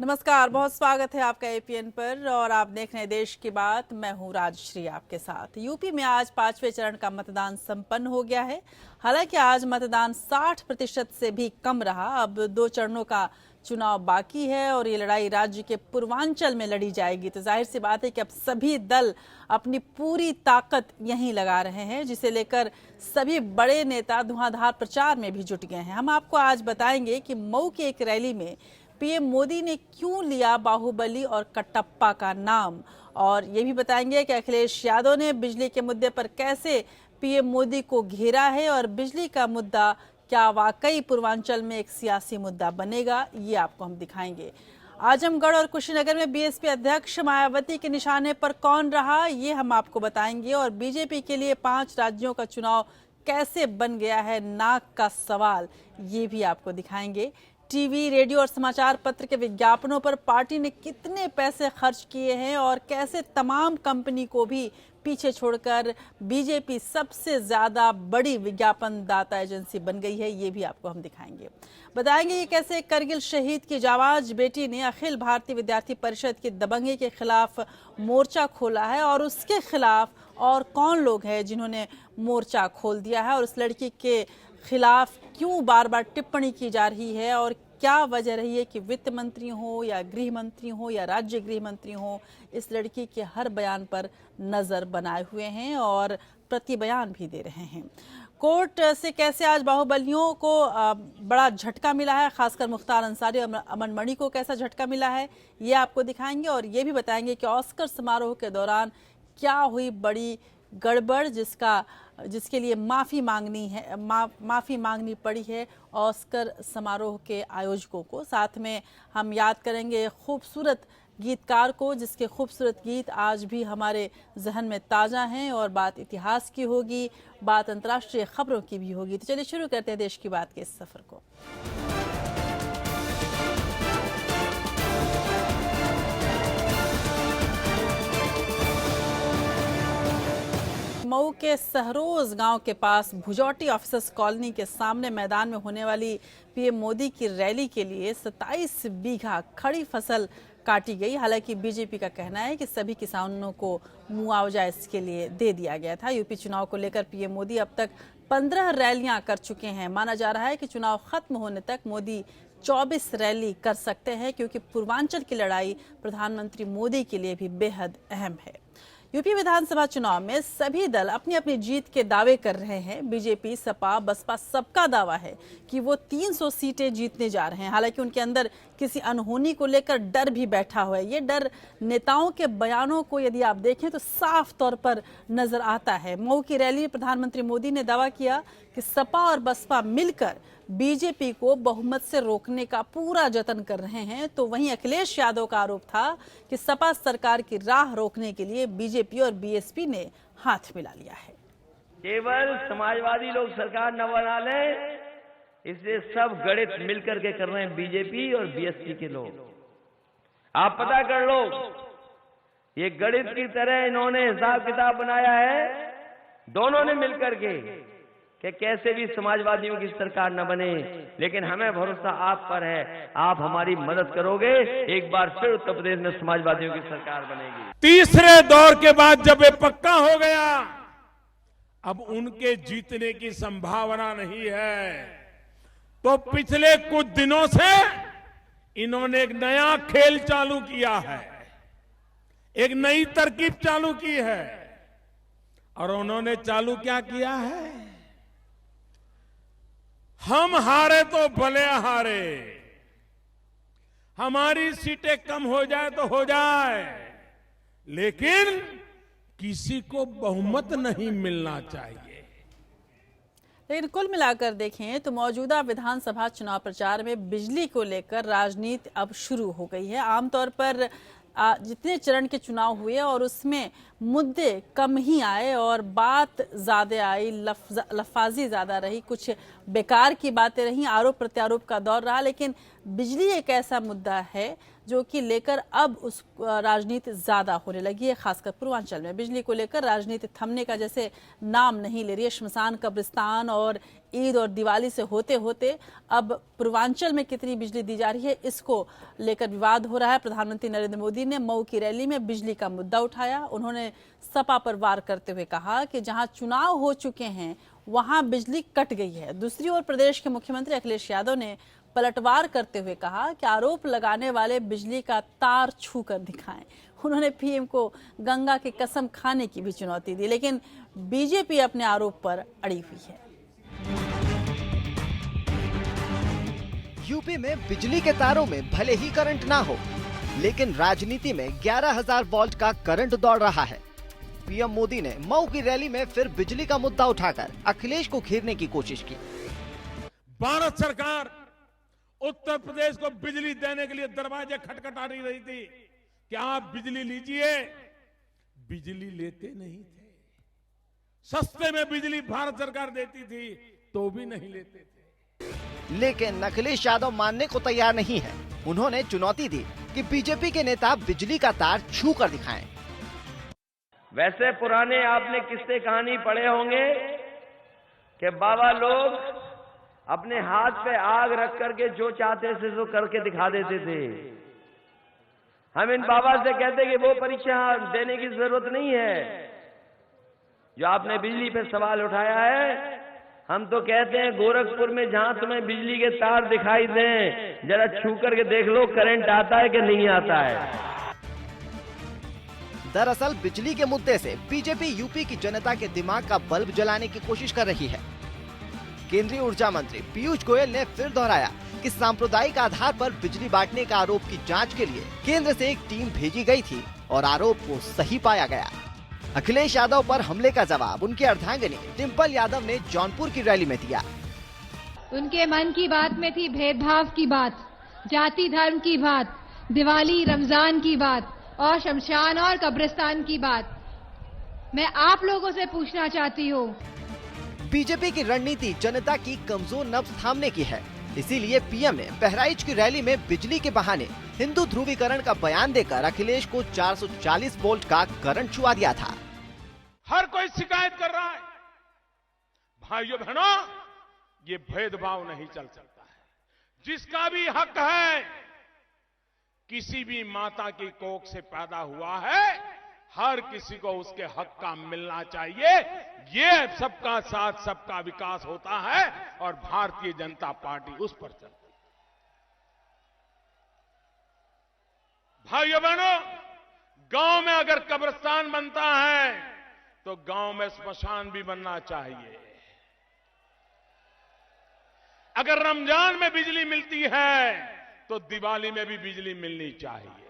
नमस्कार, बहुत स्वागत है आपका एपीएन पर और आप देख रहे हैं देश की बात। मैं हूं राजश्री आपके साथ। यूपी में आज 5वें चरण का मतदान संपन्न हो गया है। हालांकि आज मतदान 60% से भी कम रहा। अब 2 चरणों का चुनाव बाकी है और ये लड़ाई राज्य के पूर्वांचल में लड़ी जाएगी। तो जाहिर सी बात है कि अब सभी दल अपनी पूरी ताकत यहीं लगा रहे हैं, जिसे लेकर सभी बड़े नेता धुआंधार प्रचार में भी जुट गए हैं। हम आपको आज बताएंगे कि मऊ की एक रैली में पीएम मोदी ने क्यों लिया बाहुबली और कटप्पा का नाम, और ये भी बताएंगे कि अखिलेश यादव ने बिजली के मुद्दे पर कैसे पीएम मोदी को घेरा है और बिजली का मुद्दा क्या वाकई पूर्वांचल में एक सियासी मुद्दा बनेगा, ये आपको हम दिखाएंगे। आजमगढ़ और कुशीनगर में बीएसपी अध्यक्ष मायावती के निशाने पर कौन रहा, ये हम आपको बताएंगे। और बीजेपी के लिए 5 राज्यों का चुनाव कैसे बन गया है नाक का सवाल, ये भी आपको दिखाएंगे। टीवी, रेडियो और समाचार पत्र के विज्ञापनों पर पार्टी ने कितने पैसे खर्च किए हैं और कैसे तमाम कंपनी को भी पीछे छोड़कर बीजेपी सबसे ज्यादा बड़ी विज्ञापन दाता एजेंसी बन गई है, ये भी आपको हम दिखाएंगे। बताएंगे ये कैसे करगिल शहीद की जाबाज बेटी ने अखिल भारतीय विद्यार्थी परिषद की दबंगी के खिलाफ मोर्चा खोला है और उसके खिलाफ और कौन लोग हैं जिन्होंने मोर्चा खोल दिया है और उस लड़की के खिलाफ क्यों बार बार टिप्पणी की जा रही है और क्या वजह रही है कि वित्त मंत्री हो या गृह मंत्री हो या राज्य गृह मंत्री हो, इस लड़की के हर बयान पर नजर बनाए हुए हैं और प्रति बयान भी दे रहे हैं। कोर्ट से कैसे आज बाहुबलियों को बड़ा झटका मिला है, खासकर मुख्तार अंसारी और अमन मणि को कैसा झटका मिला है, ये आपको दिखाएंगे। और ये भी बताएंगे कि ऑस्कर समारोह के दौरान क्या हुई बड़ी गड़बड़ जिसके लिए माफी मांगनी पड़ी है ऑस्कर समारोह के आयोजकों को। साथ में हम याद करेंगे खूबसूरत गीतकार को जिसके खूबसूरत गीत आज भी हमारे जहन में ताज़ा हैं। और बात इतिहास की होगी, बात अंतर्राष्ट्रीय खबरों की भी होगी। तो चलिए शुरू करते हैं देश की बात के इस सफर को। मऊ के सहरोज गांव के पास भुजौटी ऑफिसर्स कॉलोनी के सामने मैदान में होने वाली पीएम मोदी की रैली के लिए 27 बीघा खड़ी फसल काटी गई। हालांकि बीजेपी का कहना है कि सभी किसानों को मुआवजा इसके लिए दे दिया गया था। यूपी चुनाव को लेकर पीएम मोदी अब तक 15 रैलियां कर चुके हैं। माना जा रहा है कि चुनाव खत्म होने तक मोदी 24 रैली कर सकते हैं, क्योंकि पूर्वांचल की लड़ाई प्रधानमंत्री मोदी के लिए भी बेहद अहम है। यूपी विधानसभा चुनाव में सभी दल अपनी अपनी जीत के दावे कर रहे हैं। बीजेपी, सपा, बसपा सबका दावा है कि वो 300 सीटें जीतने जा रहे हैं। हालांकि उनके अंदर किसी अनहोनी को लेकर डर भी बैठा हुआ है। ये डर नेताओं के बयानों को यदि आप देखें तो साफ तौर पर नजर आता है। मऊ की रैली में प्रधानमंत्री मोदी ने दावा किया कि सपा और बसपा मिलकर बीजेपी को बहुमत से रोकने का पूरा जतन कर रहे हैं। तो वहीं अखिलेश यादव का आरोप था कि सपा सरकार की राह रोकने के लिए बीजेपी और बीएसपी ने हाथ मिला लिया है। केवल समाजवादी लोग सरकार न बना ले, इसलिए सब गणित मिलकर के कर रहे हैं बीजेपी और बीएसपी के लोग। आप पता कर लो, ये गणित की तरह इन्होंने हिसाब किताब बनाया है दोनों ने मिलकर के कि कैसे भी समाजवादियों की सरकार न बने। लेकिन हमें भरोसा आप पर है, आप हमारी मदद करोगे, एक बार फिर उत्तर प्रदेश में समाजवादियों की सरकार बनेगी। तीसरे दौर के बाद जब ये पक्का हो गया, अब उनके जीतने की संभावना नहीं है। तो पिछले कुछ दिनों से इन्होंने एक नया खेल चालू किया है, एक नई तरकीब चालू की है। और उन्होंने चालू क्या किया है? हम हारे तो भले हारे, हमारी सीटें कम हो जाए तो हो जाए, लेकिन किसी को बहुमत नहीं मिलना चाहिए। लेकिन कुल मिलाकर देखें तो मौजूदा विधानसभा चुनाव प्रचार में बिजली को लेकर राजनीति अब शुरू हो गई है। आमतौर पर जितने चरण के चुनाव हुए और उसमें मुद्दे कम ही आए और बात ज्यादा आई, लफाजी ज्यादा रही, कुछ बेकार की बातें रही, आरोप प्रत्यारोप का दौर रहा। लेकिन बिजली एक ऐसा मुद्दा है जो कि लेकर अब उस राजनीति ज्यादा होने लगी है। खासकर पूर्वांचल में बिजली को लेकर राजनीति थमने का जैसे नाम नहीं ले रही है। श्मशान कब्रिस्तान और ईद और दिवाली से होते होते अब पूर्वांचल में कितनी बिजली दी जा रही है, इसको लेकर विवाद हो रहा है। प्रधानमंत्री नरेंद्र मोदी ने मऊ की रैली में बिजली का मुद्दा उठाया। उन्होंने सपा पर वार करते हुए कहा कि जहां चुनाव हो चुके हैं वहां बिजली कट गई है। दूसरी ओर प्रदेश के मुख्यमंत्री अखिलेश यादव ने पलटवार करते हुए कहा कि आरोप लगाने वाले बिजली का तार छू कर दिखाएं। उन्होंने पीएम को गंगा की कसम खाने की भी चुनौती दी, लेकिन बीजेपी अपने आरोप पर अड़ी हुई है। यूपी में बिजली के तारों में भले ही करंट ना हो, लेकिन राजनीति में 11,000 वोल्ट का करंट दौड़ रहा है। पीएम मोदी ने मऊ की रैली में फिर बिजली का मुद्दा उठाकर अखिलेश को घेरने की कोशिश की। भारत सरकार उत्तर प्रदेश को बिजली देने के लिए दरवाजे खटखटा रही थी कि आप बिजली लीजिए, बिजली लेते नहीं थे। सस्ते में बिजली भारत सरकार देती थी तो भी नहीं लेते थे। लेकिन अखिलेश यादव मानने को तैयार नहीं है। उन्होंने चुनौती दी कि बीजेपी के नेता बिजली का तार छू कर दिखाएं। वैसे पुराने आपने किस्से कहानी पढ़े होंगे कि बाबा लोग अपने हाथ पे आग रख करके जो चाहते थे सो करके दिखा देते थे। हम इन बाबा से कहते कि वो परीक्षा देने की जरूरत नहीं है। जो आपने बिजली पे सवाल उठाया है, हम तो कहते हैं गोरखपुर में जहां तुम्हें बिजली के तार दिखाई दें, जरा छू करके देख लो करंट आता है कि नहीं आता है। दरअसल बिजली के मुद्दे से बीजेपी यूपी की जनता के दिमाग का बल्ब जलाने की कोशिश कर रही है। केंद्रीय ऊर्जा मंत्री पीयूष गोयल ने फिर दोहराया कि सांप्रदायिक आधार पर बिजली बांटने का आरोप की जांच के लिए केंद्र से एक टीम भेजी गई थी और आरोप को सही पाया गया। अखिलेश यादव पर हमले का जवाब उनके अर्धांगिनी डिंपल यादव ने जौनपुर की रैली में दिया। उनके मन की बात में थी भेदभाव की बात, जाति धर्म की बात, दिवाली रमजान की बात और शमशान और कब्रिस्तान की बात। मैं आप लोगों से पूछना चाहती हूँ, बीजेपी की रणनीति जनता की कमजोर नब्ज थामने की है। इसीलिए पीएम ने बहराइच की रैली में बिजली के बहाने हिंदू ध्रुवीकरण का बयान देकर अखिलेश को 440 वोल्ट का करंट छुआ दिया था। हर कोई शिकायत कर रहा है। भाइयों बहनों, ये भेदभाव नहीं चल सकता है। जिसका भी हक है, किसी भी माता की कोख से पैदा हुआ है, हर किसी को उसके हक का मिलना चाहिए। ये सबका साथ सबका विकास होता है और भारतीय जनता पार्टी उस पर चलती है। भाइयों बहनों, गांव में अगर कब्रिस्तान बनता है तो गांव में स्मशान भी बनना चाहिए। अगर रमजान में बिजली मिलती है तो दिवाली में भी बिजली मिलनी चाहिए।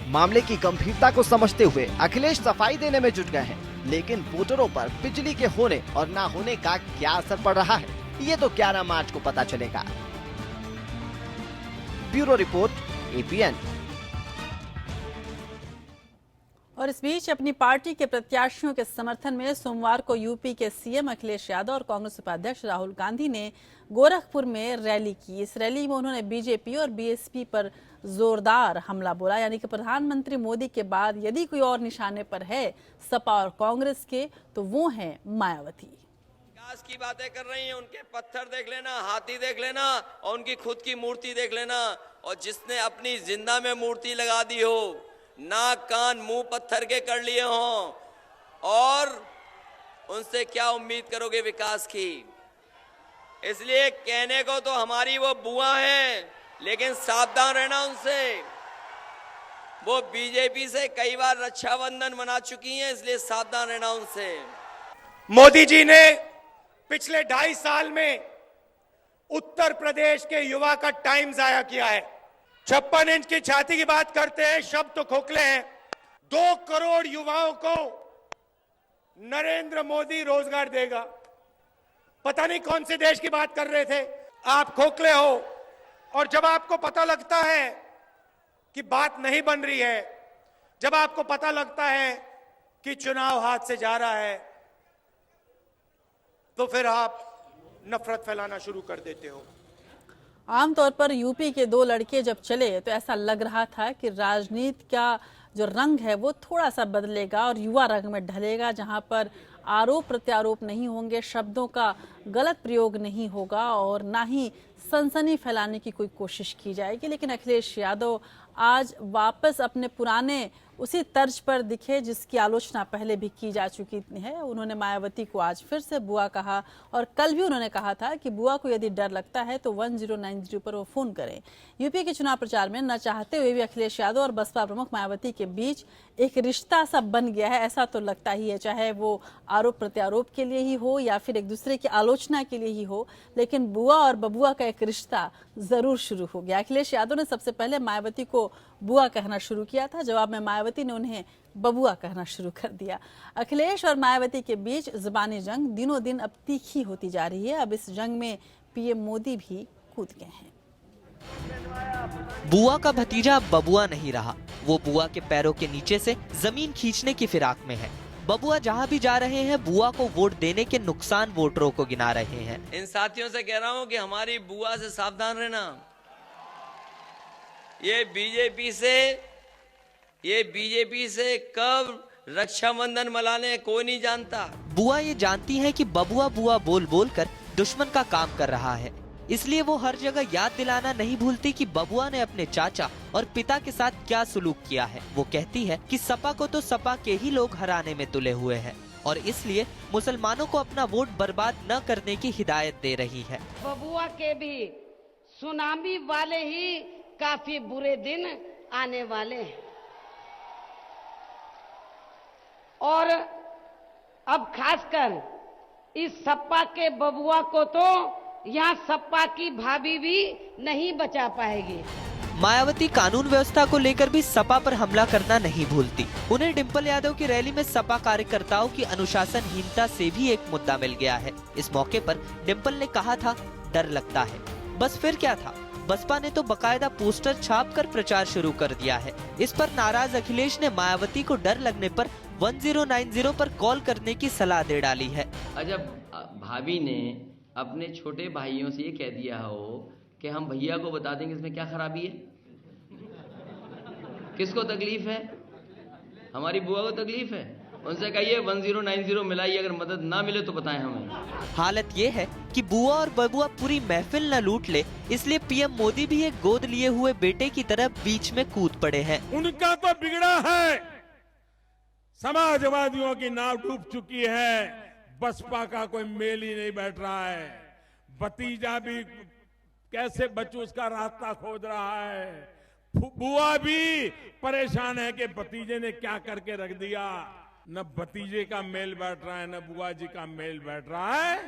मामले की गंभीरता को समझते हुए अखिलेश सफाई देने में जुट गए हैं, लेकिन वोटरों पर बिजली के होने और ना होने का क्या असर पड़ रहा है, ये तो 11 मार्च को पता चलेगा। Bureau report, APN। और इस बीच अपनी पार्टी के प्रत्याशियों के समर्थन में सोमवार को यूपी के सीएम अखिलेश यादव और कांग्रेस उपाध्यक्ष राहुल गांधी ने गोरखपुर में रैली की। इस रैली में उन्होंने बीजेपी और बीएसपी पर जोरदार हमला बोला, यानी कि प्रधानमंत्री मोदी के बाद यदि कोई और निशाने पर है सपा और कांग्रेस के तो वो हैं मायावती। विकास की बातें कर रही हैं, उनके पत्थर देख लेना, हाथी देख लेना और उनकी खुद की मूर्ति देख लेना। और जिसने अपनी जिंदा में मूर्ति लगा दी हो, नाक कान मुंह पत्थर के कर लिए हों, और उनसे क्या उम्मीद करोगे विकास की। इसलिए कहने को तो हमारी वो बुआ हैं, लेकिन सावधान रहना उनसे। वो बीजेपी से कई बार रक्षाबंधन मना चुकी हैं, इसलिए सावधान रहना उनसे। मोदी जी ने पिछले 2.5 साल में उत्तर प्रदेश के युवा का टाइम जाया किया है। 56 इंच की छाती की बात करते हैं, शब्द तो खोखले हैं। 2 करोड़ युवाओं को नरेंद्र मोदी रोजगार देगा। पता नहीं कौन से देश की बात कर रहे थे। आप खोखले हो, और जब आपको पता लगता है कि बात नहीं बन रही है, जब आपको पता लगता है कि चुनाव हाथ से जा रहा है, तो फिर आप नफरत फैलाना शुरू कर देते हो। आमतौर पर यूपी के दो लड़के जब चले तो ऐसा लग रहा था कि राजनीति का जो रंग है वो थोड़ा सा बदलेगा और युवा रंग में ढलेगा, जहां पर आरोप प्रत्यारोप नहीं होंगे, शब्दों का गलत प्रयोग नहीं होगा और ना ही सनसनी फैलाने की कोई कोशिश की जाएगी। लेकिन अखिलेश यादव आज वापस अपने पुराने उसी तर्ज पर दिखे जिसकी आलोचना पहले भी की जा चुकी है। उन्होंने मायावती को आज फिर से बुआ कहा और कल भी उन्होंने कहा था कि बुआ को यदि डर लगता है तो 1090 पर वो फोन करें। यूपी के चुनाव प्रचार में न चाहते हुए भी अखिलेश यादव और बसपा प्रमुख मायावती के बीच एक रिश्ता सा बन गया है, ऐसा तो लगता ही है, चाहे वो आरोप प्रत्यारोप के लिए ही हो या फिर एक दूसरे की आलोचना के लिए ही हो, लेकिन बुआ और बबुआ का एक रिश्ता जरूर शुरू हो गया। अखिलेश यादव ने सबसे पहले मायावती को बुआ कहना शुरू किया था, जवाब में मायावती ने उन्हें बबुआ कहना शुरू कर दिया। अखिलेश और मायावती के बीच जुबानी जंग दिनों दिन अब तीखी होती जा रही है। अब इस जंग में पीएम मोदी भी कूद गए हैं। बुआ का भतीजा अब बबुआ नहीं रहा, वो बुआ के पैरों के नीचे से जमीन खींचने की फिराक में है। बबुआ जहां भी जा रहे हैं बुआ को वोट देने के नुकसान वोटरों को गिना रहे हैं। इन साथियों से कह रहा हूं कि हमारी बुआ से सावधान रहना। ये बीजेपी से कब रक्षाबंधन मनाने कोई नहीं जानता। बुआ ये जानती है कि बबुआ बुआ बोल बोल कर दुश्मन का काम कर रहा है, इसलिए वो हर जगह याद दिलाना नहीं भूलती कि बबुआ ने अपने चाचा और पिता के साथ क्या सुलूक किया है। वो कहती है कि सपा को तो सपा के ही लोग हराने में तुले हुए हैं और इसलिए मुसलमानों को अपना वोट बर्बाद न करने की हिदायत दे रही है। बबुआ के भी सुनामी वाले ही काफी बुरे दिन आने वाले हैं और अब खासकर इस सपा के बबुआ को तो यहाँ सपा की भाभी भी नहीं बचा पाएगी। मायावती कानून व्यवस्था को लेकर भी सपा पर हमला करना नहीं भूलती। उन्हें डिंपल यादव की रैली में सपा कार्यकर्ताओं की अनुशासनहीनता से भी एक मुद्दा मिल गया है। इस मौके पर डिंपल ने कहा था, डर लगता है। बस फिर क्या था, बसपा ने तो बकायदा पोस्टर छापकर प्रचार शुरू कर दिया है। इस पर नाराज अखिलेश ने मायावती को डर लगने पर 1090 पर कॉल करने की सलाह दे डाली है। अजब भाभी ने अपने छोटे भाइयों से ये कह दिया हो कि हम भैया को बता देंगे इसमें क्या खराबी है। किसको तकलीफ है? हमारी बुआ को तकलीफ है। उनसे कहिए 1090 मिलाइए, अगर मदद ना मिले तो बताएं हमें। हालत ये है कि बुआ और बबुआ पूरी महफिल न लूट ले, इसलिए पीएम मोदी भी एक गोद लिए हुए बेटे की तरह बीच में कूद पड़े हैं। उनका तो बिगड़ा है, समाजवादियों की नाव डूब चुकी है, बसपा का कोई मेल ही नहीं बैठ रहा है। भतीजा भी कैसे बच्चों उसका रास्ता खोज रहा है। बुआ भी परेशान है कि भतीजे ने क्या करके रख दिया। न भतीजे का मेल बैठ रहा है, न बुआ जी का मेल बैठ रहा है।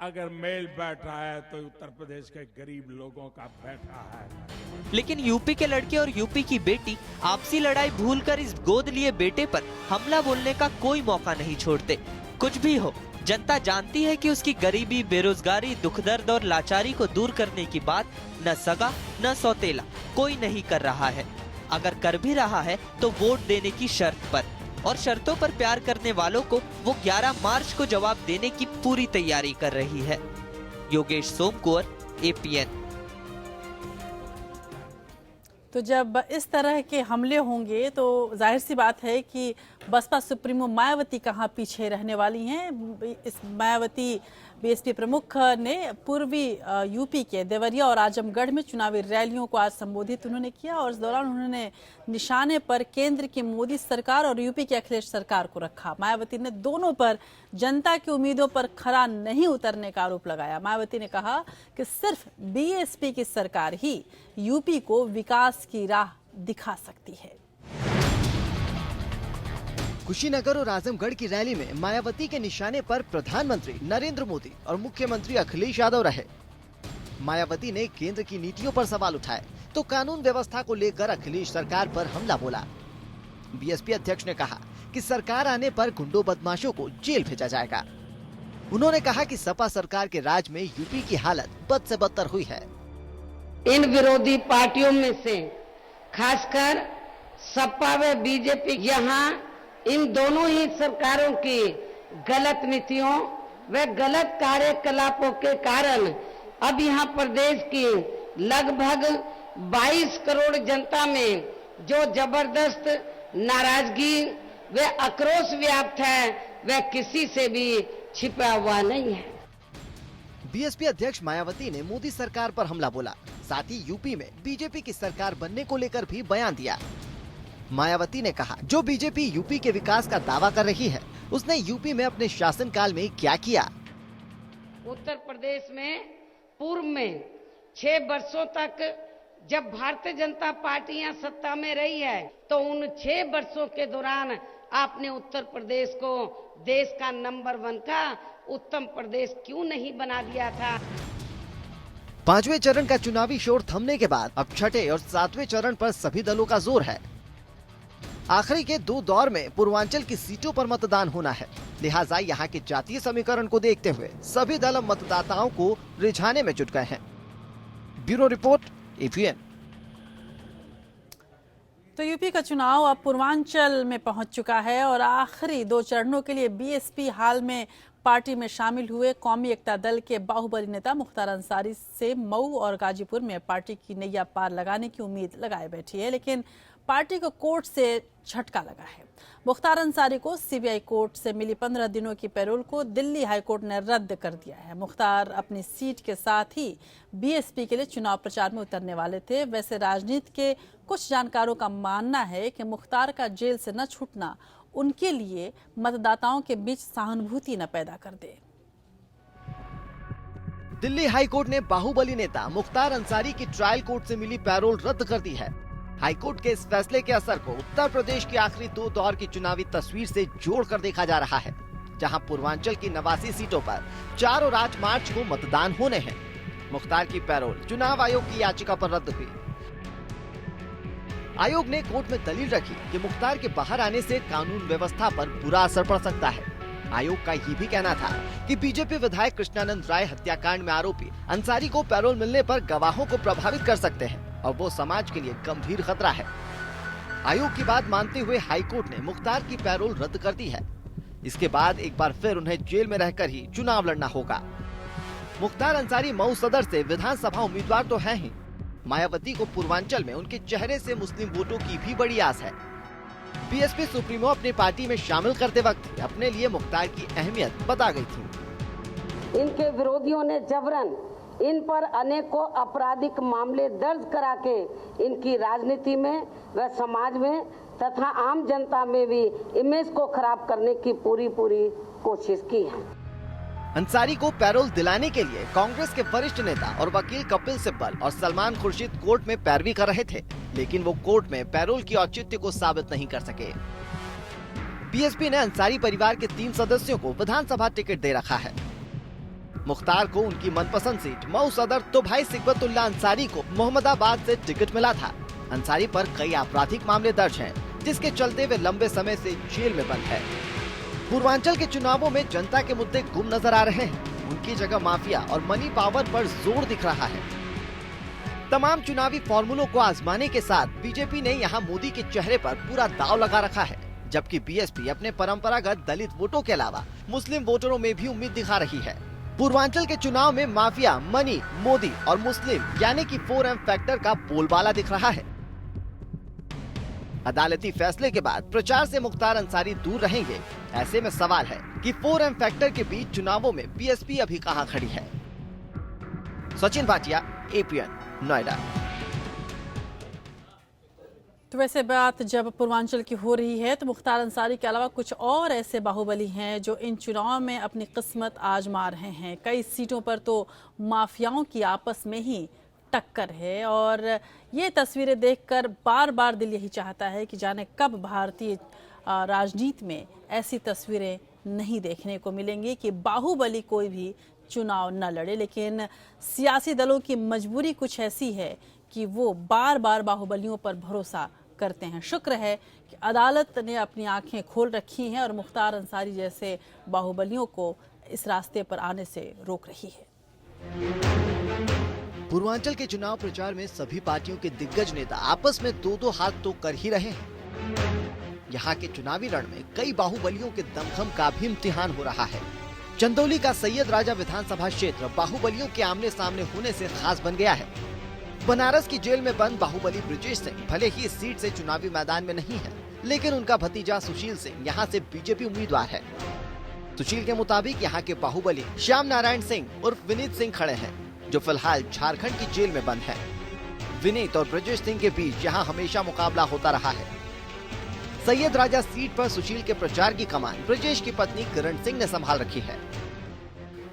अगर मेल बैठ रहा है तो उत्तर प्रदेश के गरीब लोगों का बैठा है। लेकिन यूपी के लड़के और यूपी की बेटी आपसी लड़ाई भूलकर इस गोद लिए बेटे पर हमला बोलने का कोई मौका नहीं छोड़ते। कुछ भी हो, जनता जानती है कि उसकी गरीबी, बेरोजगारी, दुख दर्द और लाचारी को दूर करने की बात न सगा न सौतेला कोई नहीं कर रहा है। अगर कर भी रहा है तो वोट देने की शर्त पर, और शर्तों पर प्यार करने वालों को वो 11 मार्च को जवाब देने की पूरी तैयारी कर रही है। योगेश सोमकुंवर, APN। तो जब इस तरह के हमले होंगे तो जाहिर सी बात है कि बसपा सुप्रीमो मायावती कहाँ पीछे रहने वाली हैं। इस मायावती बीएसपी प्रमुख ने पूर्वी यूपी के देवरिया और आजमगढ़ में चुनावी रैलियों को आज संबोधित उन्होंने किया और इस दौरान उन्होंने निशाने पर केंद्र की मोदी सरकार और यूपी की अखिलेश सरकार को रखा। मायावती ने दोनों पर जनता की उम्मीदों पर खरा नहीं उतरने का आरोप लगाया। मायावती ने कहा कि सिर्फ बीएसपी की सरकार ही यूपी को विकास की राह दिखा सकती है। कुशीनगर और आजमगढ़ की रैली में मायावती के निशाने पर प्रधानमंत्री नरेंद्र मोदी और मुख्यमंत्री अखिलेश यादव रहे। मायावती ने केंद्र की नीतियों पर सवाल उठाए तो कानून व्यवस्था को लेकर अखिलेश सरकार पर हमला बोला। बीएसपी अध्यक्ष ने कहा कि सरकार आने पर गुंडों बदमाशों को जेल भेजा जाएगा। उन्होंने कहा कि सपा सरकार के राज में यूपी की हालत बद से बदतर हुई है। इन विरोधी पार्टियों में से खासकर सपा व बीजेपी यहाँ इन दोनों ही सरकारों की गलत नीतियों व गलत कार्यकलापों के कारण अब यहाँ प्रदेश की लगभग 22 करोड़ जनता में जो जबरदस्त नाराजगी व आक्रोश व्याप्त है वह किसी से भी छिपा हुआ नहीं है। बीएसपी अध्यक्ष मायावती ने मोदी सरकार पर हमला बोला। साथ ही यूपी में बीजेपी की सरकार बनने को लेकर भी बयान दिया। मायावती ने कहा, जो बीजेपी यूपी के विकास का दावा कर रही है, उसने यूपी में अपने शासनकाल में क्या किया। उत्तर प्रदेश में पूर्व में 6 वर्षों तक जब भारतीय जनता पार्टी यहाँ सत्ता में रही है तो उन 6 वर्षों के दौरान आपने उत्तर प्रदेश को देश का नंबर 1 का उत्तम प्रदेश क्यों नहीं बना दिया था। 5वें चरण का चुनावी शोर थमने के बाद अब छठे और 7वें चरण पर सभी दलों का जोर है। आखिरी के 2 दौर में पूर्वांचल की सीटों पर मतदान होना है, लिहाजा यहाँ के जातीय समीकरण को देखते हुए सभी दल अब मतदाताओं को रिझाने में जुट गए हैं। Bureau report, APN. तो यूपी का चुनाव अब पूर्वांचल में पहुंच चुका है और आखिरी 2 चरणों के लिए बीएसपी हाल में पार्टी में शामिल हुए कौमी एकता दल के बाहुबली नेता मुख्तार अंसारी से मऊ और गाजीपुर में पार्टी की नैया पार लगाने की उम्मीद लगाए बैठी है, लेकिन पार्टी को कोर्ट से झटका लगा है। मुख्तार अंसारी को सीबीआई कोर्ट से मिली 15 दिनों की पैरोल को दिल्ली हाईकोर्ट ने रद्द कर दिया है। मुख्तार अपनी सीट के साथ ही बीएसपी के लिए चुनाव प्रचार में उतरने वाले थे। वैसे राजनीति के कुछ जानकारों का मानना है कि मुख्तार का जेल से न छूटना उनके लिए मतदाताओं के बीच सहानुभूति न पैदा कर दे। दिल्ली हाईकोर्ट ने बाहुबली नेता मुख्तार अंसारी की ट्रायल कोर्ट से मिली पैरोल रद्द कर दी है। हाईकोर्ट के इस फैसले के असर को उत्तर प्रदेश की आखिरी 2 दौर की चुनावी तस्वीर से जोड़कर देखा जा रहा है, जहां पूर्वांचल की 89 सीटों पर 4 और 8 मार्च को मतदान होने हैं। मुख्तार की पैरोल चुनाव आयोग की याचिका पर रद्द हुई। आयोग ने कोर्ट में दलील रखी कि मुख्तार के बाहर आने से कानून व्यवस्था पर बुरा असर पड़ सकता है। आयोग का ये भी कहना था कि बीजेपी विधायक कृष्णानंद राय हत्याकांड में आरोपी अंसारी को पैरोल मिलने पर गवाहों को प्रभावित कर सकते हैं और वो समाज के लिए गंभीर खतरा है। आयोग की बात मानते हुए हाईकोर्ट ने मुख्तार की पैरोल रद्द कर दी है। इसके बाद एक बार फिर उन्हें जेल में रहकर ही चुनाव लड़ना होगा। मुख्तार अंसारी मऊ सदर से विधानसभा उम्मीदवार तो हैं ही, मायावती को पूर्वांचल में उनके चेहरे से मुस्लिम वोटों की भी बड़ी आस है। बीएसपी सुप्रीमो अपनी पार्टी में शामिल करते वक्त अपने लिए मुख्तार की अहमियत बता गई थी। इनके विरोधियों ने जबरन इन पर अनेकों आपराधिक मामले दर्ज करा के इनकी राजनीति में व समाज में तथा आम जनता में भी इमेज को खराब करने की पूरी कोशिश की है। अंसारी को पैरोल दिलाने के लिए कांग्रेस के वरिष्ठ नेता और वकील कपिल सिब्बल और सलमान खुर्शीद कोर्ट में पैरवी कर रहे थे, लेकिन वो कोर्ट में पैरोल की औचित्य को साबित नहीं कर सके। बीएसपी ने अंसारी परिवार के 3 सदस्यों को विधानसभा टिकट दे रखा है। मुख्तार को उनकी मनपसंद सीट मऊ सदर तो भाई सिकबतुल्ला अंसारी को मोहम्मदाबाद से टिकट मिला था। अंसारी पर कई आपराधिक मामले दर्ज हैं, जिसके चलते वे लंबे समय से जेल में बंद है। पूर्वांचल के चुनावों में जनता के मुद्दे गुम नजर आ रहे हैं। उनकी जगह माफिया और मनी पावर पर जोर दिख रहा है। तमाम चुनावी फॉर्मूलों को आजमाने के साथ बीजेपी ने यहाँ मोदी के चेहरे पर पूरा दांव लगा रखा है, जबकि बीएसपी अपने परंपरागत दलित वोटों के अलावा मुस्लिम वोटरों में भी उम्मीद दिखा रही है। पूर्वांचल के चुनाव में माफिया, मनी, मोदी और मुस्लिम यानी कि 4M फैक्टर का बोलबाला दिख रहा है। अदालती फैसले के बाद प्रचार से मुख्तार अंसारी दूर रहेंगे। ऐसे में सवाल है कि 4M फैक्टर के बीच चुनावों में बीएसपी अभी कहां खड़ी है। सचिन भाटिया, एपीएन, नोएडा। तो वैसे बात जब पूर्वांचल की हो रही है तो मुख्तार अंसारी के अलावा कुछ और ऐसे बाहुबली हैं जो इन चुनाव में अपनी किस्मत आजमा रहे हैं। कई सीटों पर तो माफियाओं की आपस में ही टक्कर है और ये तस्वीरें देखकर बार बार दिल यही चाहता है कि जाने कब भारतीय राजनीति में ऐसी तस्वीरें नहीं देखने को मिलेंगी कि बाहुबली कोई भी चुनाव न लड़े। लेकिन सियासी दलों की मजबूरी कुछ ऐसी है कि वो बार बार बाहुबलियों पर भरोसा करते हैं। शुक्र है कि अदालत ने अपनी आंखें खोल रखी हैं और मुख्तार अंसारी जैसे बाहुबलियों को इस रास्ते पर आने से रोक रही है। पूर्वांचल के चुनाव प्रचार में सभी पार्टियों के दिग्गज नेता आपस में 2-2 हाथ तो कर ही रहे हैं। यहाँ के चुनावी रण में कई बाहुबलियों के दमखम का भी इम्तिहान हो रहा है। चंदौली का सैयद राजा विधानसभा क्षेत्र बाहुबलियों के आमने सामने होने से खास बन गया है। बनारस की जेल में बंद बाहुबली ब्रजेश सिंह भले ही इस सीट से चुनावी मैदान में नहीं है, लेकिन उनका भतीजा सुशील सिंह यहाँ से बीजेपी उम्मीदवार है। सुशील के मुताबिक यहाँ के बाहुबली श्याम नारायण सिंह उर्फ विनीत सिंह खड़े हैं, जो फिलहाल झारखंड की जेल में बंद है। विनीत और ब्रजेश सिंह के बीच यहाँ हमेशा मुकाबला होता रहा है। सैयद राजा सीट पर सुशील के प्रचार की कमान ब्रजेश की पत्नी किरण सिंह ने संभाल रखी है।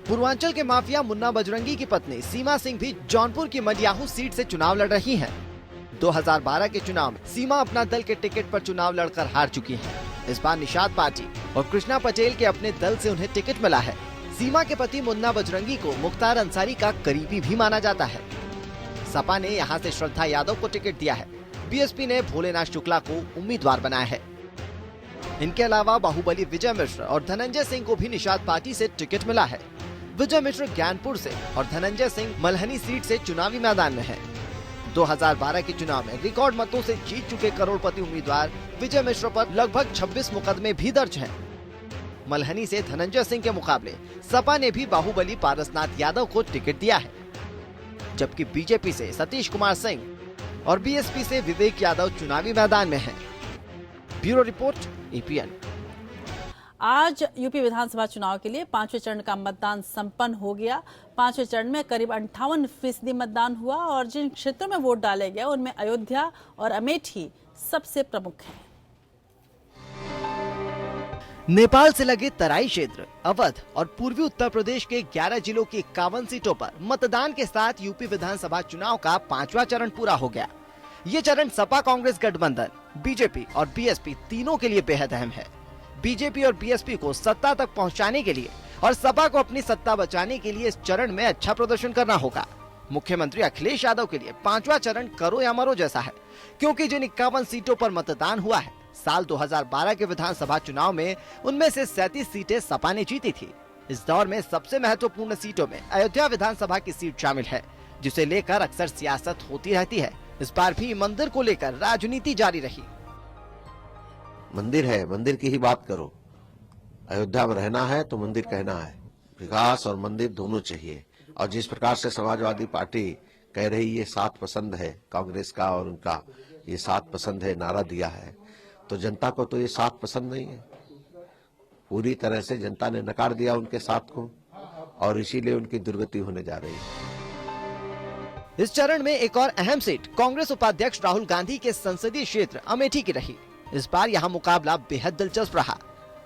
पूर्वांचल के माफिया मुन्ना बजरंगी की पत्नी सीमा सिंह भी जौनपुर की मडियाहू सीट से चुनाव लड़ रही हैं। 2012 के चुनाव में सीमा अपना दल के टिकट पर चुनाव लड़कर हार चुकी हैं। इस बार निषाद पार्टी और कृष्णा पटेल के अपने दल से उन्हें टिकट मिला है। सीमा के पति मुन्ना बजरंगी को मुख्तार अंसारी का करीबी भी माना जाता है। सपा ने यहाँ से श्रद्धा यादव को टिकट दिया है। बीएसपी ने भोलेनाथ शुक्ला को उम्मीदवार बनाया है। इनके अलावा बाहुबली विजय मिश्र और धनंजय सिंह को भी निषाद पार्टी से टिकट मिला है। विजय मिश्र ज्ञानपुर से और धनंजय सिंह मल्हनी सीट से चुनावी मैदान में है। 2012 के चुनाव में रिकॉर्ड मतों से जीत चुके करोड़पति उम्मीदवार विजय मिश्र पर लगभग 26 मुकदमे भी दर्ज हैं। मल्हनी से धनंजय सिंह के मुकाबले सपा ने भी बाहुबली पारसनाथ यादव को टिकट दिया है, जबकि बीजेपी से सतीश कुमार सिंह और बीएसपी से विवेक यादव चुनावी मैदान में हैं। Bureau report, APN. आज यूपी विधानसभा चुनाव के लिए 5वें चरण का मतदान संपन्न हो गया। 5वें चरण में करीब 58% मतदान हुआ और जिन क्षेत्रों में वोट डाले गए उनमें अयोध्या और अमेठी सबसे प्रमुख हैं। नेपाल से लगे तराई क्षेत्र, अवध और पूर्वी उत्तर प्रदेश के 11 जिलों की 51 सीटों पर मतदान के साथ यूपी विधानसभा चुनाव का 5वां चरण पूरा हो गया। ये चरण सपा कांग्रेस गठबंधन, बीजेपी और बीएसपी तीनों के लिए बेहद अहम है। बीजेपी और बीएसपी को सत्ता तक पहुंचाने के लिए और सपा को अपनी सत्ता बचाने के लिए इस चरण में अच्छा प्रदर्शन करना होगा। मुख्यमंत्री अखिलेश यादव के लिए 5वां चरण करो या मरो जैसा है, क्योंकि जिन 51 सीटों पर मतदान हुआ है, साल 2012 के विधानसभा चुनाव में उनमें से 37 सीटें सपा ने जीती थी। इस दौर में सबसे महत्वपूर्ण सीटों में अयोध्या विधानसभा की सीट शामिल है, जिसे लेकर अक्सर सियासत होती रहती है। इस बार भी मंदिर को लेकर राजनीति जारी रही। मंदिर है, मंदिर की ही बात करो। अयोध्या में रहना है तो मंदिर कहना है। विकास और मंदिर दोनों चाहिए। और जिस प्रकार से समाजवादी पार्टी कह रही ये 7 पसंद है, कांग्रेस का और उनका ये 7 पसंद है नारा दिया है, तो जनता को तो ये 7 पसंद नहीं है। पूरी तरह से जनता ने नकार दिया उनके 7 को और इसीलिए उनकी दुर्गति होने जा रही है। इस चरण में एक और अहम सीट कांग्रेस उपाध्यक्ष राहुल गांधी के संसदीय क्षेत्र अमेठी की रही। इस बार यहाँ मुकाबला बेहद दिलचस्प रहा।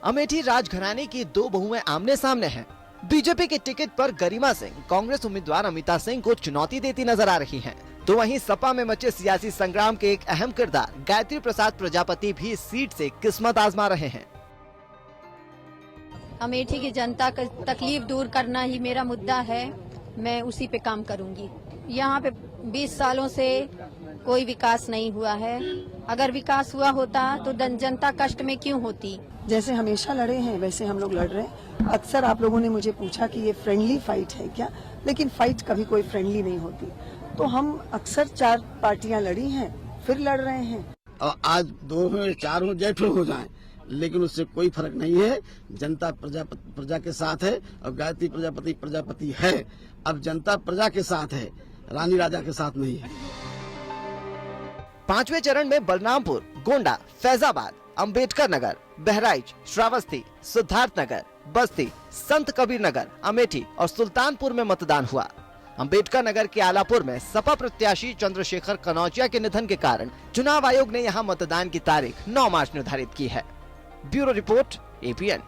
अमेठी राजघराने की 2 बहुएं आमने सामने हैं। बीजेपी के टिकट पर गरिमा सिंह कांग्रेस उम्मीदवार अमिता सिंह को चुनौती देती नजर आ रही हैं। तो वहीं सपा में मचे सियासी संग्राम के एक अहम किरदार गायत्री प्रसाद प्रजापति भी इस सीट से किस्मत आजमा रहे हैं। अमेठी की जनता का तकलीफ दूर करना ही मेरा मुद्दा है। मैं उसी पे काम करूंगी। यहाँ पे 20 सालों से कोई विकास नहीं हुआ है। अगर विकास हुआ होता तो जनता कष्ट में क्यों होती। जैसे हमेशा लड़े हैं वैसे हम लोग लड़ रहे हैं। अक्सर आप लोगों ने मुझे पूछा कि ये फ्रेंडली फाइट है क्या, लेकिन फाइट कभी कोई फ्रेंडली नहीं होती। तो हम अक्सर 4 पार्टियां लड़ी हैं, फिर लड़ रहे हैं। और आज 2 हो 4 हो जेठो हो जाए, लेकिन उससे कोई फर्क नहीं है। जनता प्रजा के साथ है और गायत्री प्रजापति है। अब जनता प्रजा के साथ है, रानी राजा के साथ नहीं है। 5वें चरण में बलरामपुर, गोंडा, फैजाबाद, अंबेडकर नगर, बहराइच, श्रावस्ती, सिद्धार्थ नगर, बस्ती, संत कबीर नगर, अमेठी और सुल्तानपुर में मतदान हुआ। अंबेडकर नगर के आलापुर में सपा प्रत्याशी चंद्रशेखर कनौजिया के निधन के कारण चुनाव आयोग ने यहां मतदान की तारीख 9 मार्च निर्धारित की है। Bureau report, APN.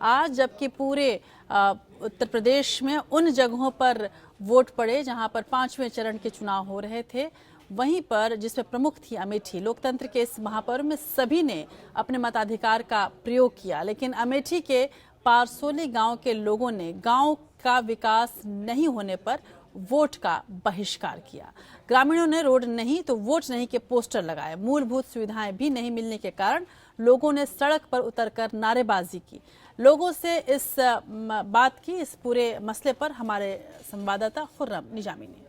आज जबकि पूरे उत्तर प्रदेश में उन जगहों पर वोट पड़े जहां पर 5वें चरण के चुनाव हो रहे थे, वहीं पर जिसमें प्रमुख थी अमेठी, लोकतंत्र के इस महापर्व में सभी ने अपने मताधिकार का प्रयोग किया। लेकिन अमेठी के पारसोली गांव के लोगों ने गांव का विकास नहीं होने पर वोट का बहिष्कार किया। ग्रामीणों ने रोड नहीं तो वोट नहीं के पोस्टर लगाए। मूलभूत सुविधाएं भी नहीं मिलने के कारण लोगों ने सड़क पर उतरकर नारेबाजी की। लोगों से इस बात की, इस पूरे मसले पर हमारे संवाददाता खुर्रम निजामी ने।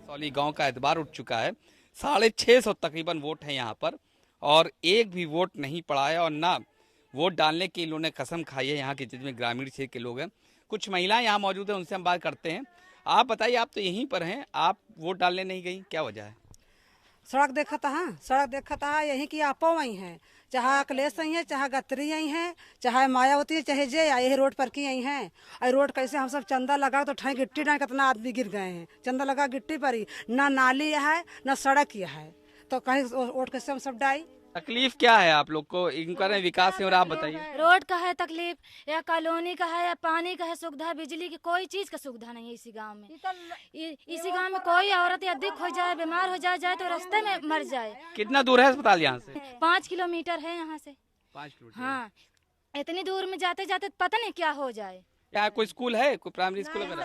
सौली गांव का एतबार उठ चुका है। 650 तकरीबन वोट है यहाँ पर और एक भी वोट नहीं पड़ा है और ना वोट डालने की इन्होंने कसम खाई है यहाँ के जितने ग्रामीण क्षेत्र के लोग हैं। कुछ महिलाएं यहाँ मौजूद हैं, उनसे हम बात करते हैं। आप बताइए, आप तो यहीं पर हैं, आप वोट डालने नहीं गई, क्या वजह है? सड़क देखता है यही की आपो वही है, चाहे अखिलेश आई है, चाहे गत्री आई है, चाहे मायावती, चाहे जय आई है, रोड पर की आई है। और रोड कैसे हम सब चंदा लगा तो ठाई गिट्टी डाल कितना आदमी गिर गए हैं, चंदा लगा गिट्टी पर ही, ना नाली है ना सड़क है, तो कहीं वोट कैसे हम सब डाई। तकलीफ क्या है आप लोग को इनका विकास से? और आप बताइए। रोड का है तकलीफ, या कॉलोनी का है, या पानी का है सुविधा, बिजली की कोई चीज का सुविधा नहीं है इसी गांव में। इसी गांव में कोई औरत अधिक हो जाए, बीमार हो जाए तो रास्ते में मर जाए। कितना दूर है अस्पताल यहाँ से? 5 किलोमीटर है यहाँ से। 5 किलोमीटर? हाँ, इतनी दूर में जाते जाते पता नहीं क्या हो जाए। यहाँ कोई स्कूल है, कोई प्राइमरी स्कूल वगैरह?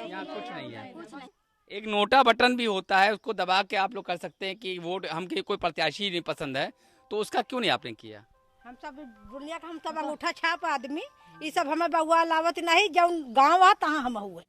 यहाँ कुछ नहीं है। एक नोटा बटन भी होता है, उसको दबा के आप लोग कर सकते हैं कि वोट हम कोई प्रत्याशी नहीं पसंद है, तो उसका क्यों नहीं आपने किया? हम सब बुढ़िया का हम सब अंगूठा छाप आदमी, ये सब हमें बउआ लावत नहीं, जब गाँव आ तहाँ हम हुए।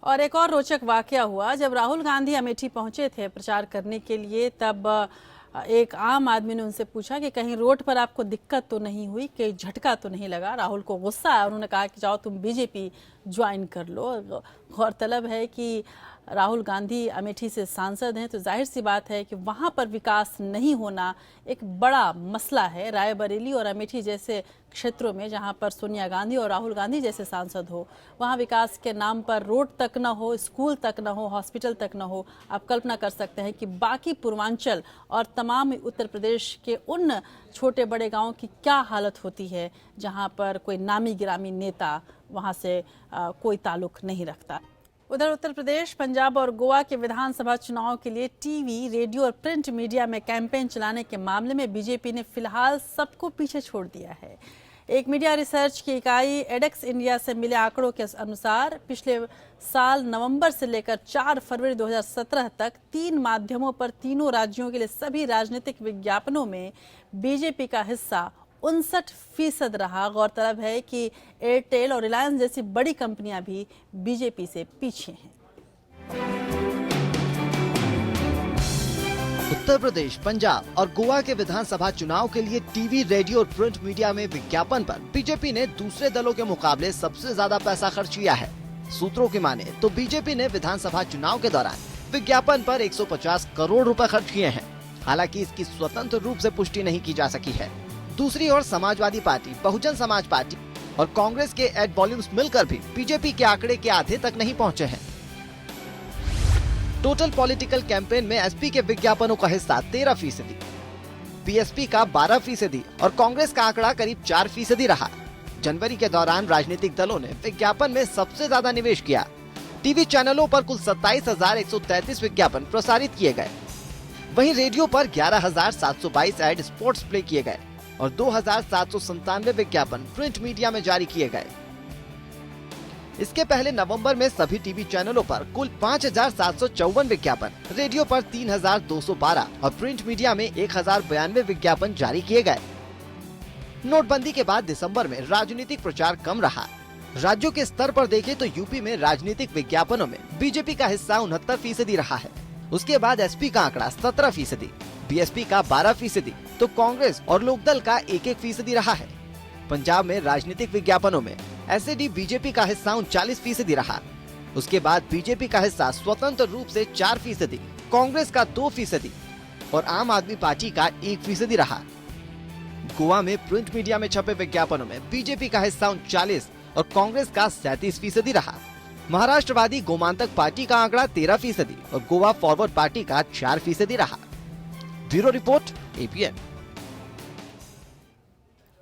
और एक और रोचक वाकया हुआ, जब राहुल गांधी अमेठी पहुंचे थे प्रचार करने के लिए, तब एक आम आदमी ने उनसे पूछा कि कहीं रोड पर आपको दिक्कत तो नहीं हुई, कि झटका तो नहीं लगा। राहुल को गुस्सा आया, उन्होंने कहा कि जाओ तुम बीजेपी ज्वाइन कर लो। गौरतलब है कि राहुल गांधी अमेठी से सांसद हैं, तो जाहिर सी बात है कि वहां पर विकास नहीं होना एक बड़ा मसला है। रायबरेली और अमेठी जैसे क्षेत्रों में जहां पर सोनिया गांधी और राहुल गांधी जैसे सांसद हो, वहां विकास के नाम पर रोड तक न हो, स्कूल तक न हो, हॉस्पिटल तक न हो। आप कल्पना कर सकते हैं कि बाकी पूर्वांचल और तमाम उत्तर प्रदेश के उन छोटे बड़े गाँव की क्या हालत होती है जहाँ पर कोई नामी गिरामी नेता वहाँ से कोई ताल्लुक नहीं रखता। उधर उत्तर प्रदेश, पंजाब और गोवा के विधानसभा चुनाव के लिए टीवी, रेडियो और प्रिंट मीडिया में कैंपेन चलाने के मामले में बीजेपी ने फिलहाल सबको पीछे छोड़ दिया है। एक मीडिया रिसर्च की इकाई एडेक्स इंडिया से मिले आंकड़ों के अनुसार पिछले साल नवंबर से लेकर 4 फरवरी 2017 तक 3 माध्यमों पर तीनों राज्यों के लिए सभी राजनीतिक विज्ञापनों में बीजेपी का हिस्सा 59% रहा। गौरतलब है कि एयरटेल और रिलायंस जैसी बड़ी कंपनियां भी बीजेपी से पीछे हैं। उत्तर प्रदेश, पंजाब और गोवा के विधानसभा चुनाव के लिए टीवी, रेडियो और प्रिंट मीडिया में विज्ञापन पर बीजेपी ने दूसरे दलों के मुकाबले सबसे ज्यादा पैसा खर्च किया है। सूत्रों की माने तो बीजेपी ने विधानसभा चुनाव के दौरान विज्ञापन पर 150 करोड़ रुपए खर्च किए हैं। हालांकि इसकी स्वतंत्र रूप से पुष्टि नहीं की जा सकी है। दूसरी ओर समाजवादी पार्टी, बहुजन समाज पार्टी और कांग्रेस के एड वॉल्यूम्स मिलकर भी बीजेपी के आंकड़े के आधे तक नहीं पहुंचे हैं। टोटल पॉलिटिकल कैंपेन में एसपी के विज्ञापनों का हिस्सा 13%, बीएसपी का 12% और कांग्रेस का आंकड़ा करीब 4% रहा। जनवरी के दौरान राजनीतिक दलों ने विज्ञापन में सबसे ज्यादा निवेश किया। टीवी चैनलों पर कुल 27,133 विज्ञापन प्रसारित किए गए। वहीं रेडियो पर 11,722 एड स्पॉट्स प्ले किए गए और 2,797 विज्ञापन प्रिंट मीडिया में जारी किए गए। इसके पहले नवंबर में सभी टीवी चैनलों पर कुल 5,754 विज्ञापन, रेडियो पर 3,212 और प्रिंट मीडिया में 1,092 विज्ञापन जारी किए गए। नोटबंदी के बाद दिसंबर में राजनीतिक प्रचार कम रहा। राज्यों के स्तर पर देखें तो यूपी में राजनीतिक विज्ञापनों में बीजेपी का हिस्सा 69% रहा है। उसके बाद एसपी का आंकड़ा 17%, बीएसपी का 12%, तो कांग्रेस और लोकदल का 1% रहा है। पंजाब में राजनीतिक विज्ञापनों में एसएडी बीजेपी का हिस्सा 39% रहा। उसके बाद बीजेपी का हिस्सा स्वतंत्र रूप से 4%, कांग्रेस का 2% और आम आदमी पार्टी का 1% रहा। गोवा में प्रिंट मीडिया में छपे विज्ञापनों में बीजेपी का हिस्सा 39 और कांग्रेस का 37% रहा। महाराष्ट्रवादी गोमांतक पार्टी का आंकड़ा 13% और गोवा फॉरवर्ड पार्टी का 4% रहा। Bureau report, APN.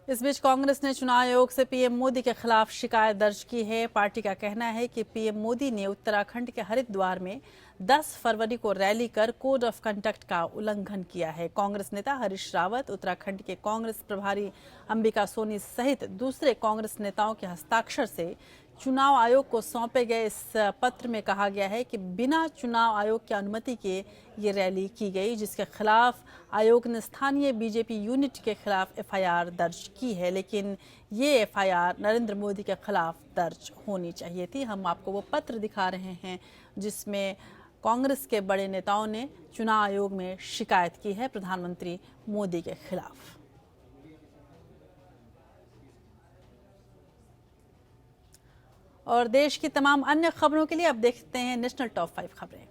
इस बीच कांग्रेस ने चुनाव आयोग से पीएम मोदी के खिलाफ शिकायत दर्ज की है। पार्टी का कहना है कि पीएम मोदी ने उत्तराखंड के हरिद्वार में 10 फरवरी को रैली कर कोड ऑफ कंडक्ट का उल्लंघन किया है। कांग्रेस नेता हरीश रावत, उत्तराखंड के कांग्रेस प्रभारी अंबिका सोनी सहित दूसरे कांग्रेस नेताओं के हस्ताक्षर से चुनाव आयोग को सौंपे गए इस पत्र में कहा गया है कि बिना चुनाव आयोग की अनुमति के ये रैली की गई, जिसके खिलाफ आयोग ने स्थानीय बीजेपी यूनिट के खिलाफ एफआईआर दर्ज की है। लेकिन ये एफआईआर नरेंद्र मोदी के खिलाफ दर्ज होनी चाहिए थी। हम आपको वो पत्र दिखा रहे हैं जिसमें कांग्रेस के बड़े नेताओं ने चुनाव आयोग में शिकायत की है प्रधानमंत्री मोदी के खिलाफ। और देश की तमाम अन्य खबरों के लिए अब देखते हैं नेशनल टॉप 5 खबरें।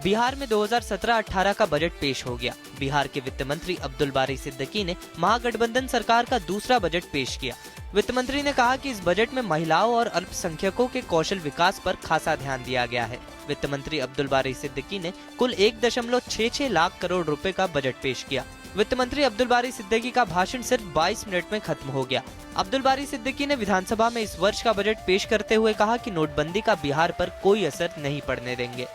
बिहार में 2017-18 का बजट पेश हो गया। बिहार के वित्त मंत्री अब्दुल बारी सिद्दीकी ने महागठबंधन सरकार का दूसरा बजट पेश किया। वित्त मंत्री ने कहा कि इस बजट में महिलाओं और अल्पसंख्यकों के कौशल विकास पर खासा ध्यान दिया गया है। वित्त मंत्री अब्दुल बारी सिद्दीकी ने कुल 1.66 लाख करोड़ रुपए का बजट पेश किया। वित्त मंत्री अब्दुल बारी सिद्दीकी का भाषण सिर्फ 22 मिनट में खत्म हो गया। अब्दुल बारी सिद्दीकी ने विधानसभा में इस वर्ष का बजट पेश करते हुए कहा कि नोटबंदी का बिहार पर कोई असर नहीं पड़ने देंगे।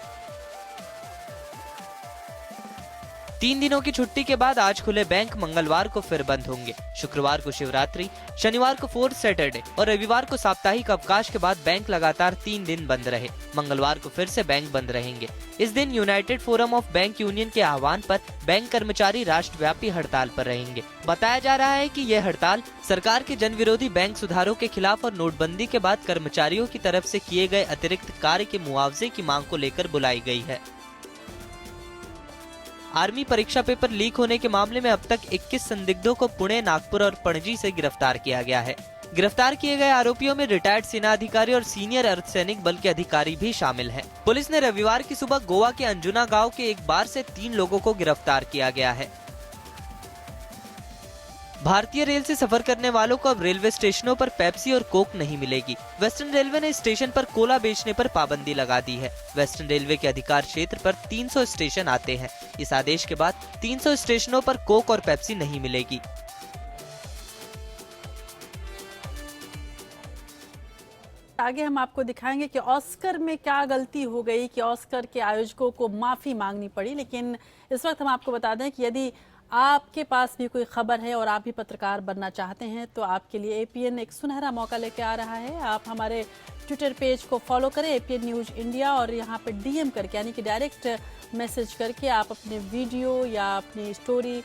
3 दिनों की छुट्टी के बाद आज खुले बैंक मंगलवार को फिर बंद होंगे। शुक्रवार को शिवरात्रि, शनिवार को 4th सैटरडे और रविवार को साप्ताहिक अवकाश के बाद बैंक लगातार 3 दिन बंद रहे। मंगलवार को फिर से बैंक बंद रहेंगे। इस दिन United forum of bank union के आह्वान पर बैंक कर्मचारी राष्ट्रव्यापी हड़ताल पर रहेंगे। बताया जा रहा है कि यह हड़ताल सरकार के जन विरोधी बैंक सुधारों के खिलाफ और नोटबंदी के बाद कर्मचारियों की तरफ से किए गए अतिरिक्त कार्य के मुआवजे की मांग को लेकर बुलाई गई है। आर्मी परीक्षा पेपर लीक होने के मामले में अब तक 21 संदिग्धों को पुणे, नागपुर और पणजी से गिरफ्तार किया गया है। गिरफ्तार किए गए आरोपियों में रिटायर्ड सेना अधिकारी और सीनियर अर्धसैनिक बल के अधिकारी भी शामिल हैं। पुलिस ने रविवार की सुबह गोवा के अंजुना गांव के एक बार से 3 लोगों को गिरफ्तार किया गया है। भारतीय रेल से सफर करने वालों को अब रेलवे स्टेशनों पर पेप्सी और कोक नहीं मिलेगी। वेस्टर्न रेलवे ने स्टेशन पर कोला बेचने पर पाबंदी लगा दी है। वेस्टर्न रेलवे के अधिकार क्षेत्र पर 300 स्टेशन आते हैं। इस आदेश के बाद 300 स्टेशनों पर कोक और पेप्सी नहीं मिलेगी। आगे हम आपको दिखाएंगे कि ऑस्कर में क्या गलती हो गई कि ऑस्कर के आयोजकों को माफी मांगनी पड़ी। लेकिन इस वक्त हम आपको बता दें कि यदि आपके पास भी कोई खबर है और आप भी पत्रकार बनना चाहते हैं तो आपके लिए एपीएन एक सुनहरा मौका लेके आ रहा है। आप हमारे ट्विटर पेज को फॉलो करें, एपीएन न्यूज इंडिया, और यहाँ पे डीएम करके यानी कि डायरेक्ट मैसेज करके आप अपने वीडियो या अपनी स्टोरी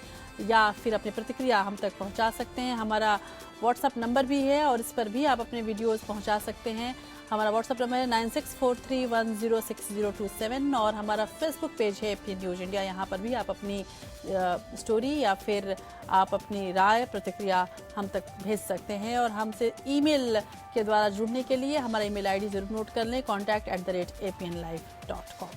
या फिर अपनी प्रतिक्रिया हम तक पहुँचा सकते हैं। हमारा व्हाट्सएप नंबर भी है और इस पर भी आप अपने वीडियोज़ पहुँचा सकते हैं। हमारा व्हाट्सएप नंबर है 9643106027 और हमारा फेसबुक पेज है एपीएन न्यूज इंडिया। यहाँ पर भी आप अपनी स्टोरी या फिर आप अपनी राय, प्रतिक्रिया हम तक भेज सकते हैं। और हमसे ईमेल के द्वारा जुड़ने के लिए हमारा ईमेल आईडी जरूर नोट कर लें, contact@apnlive.com।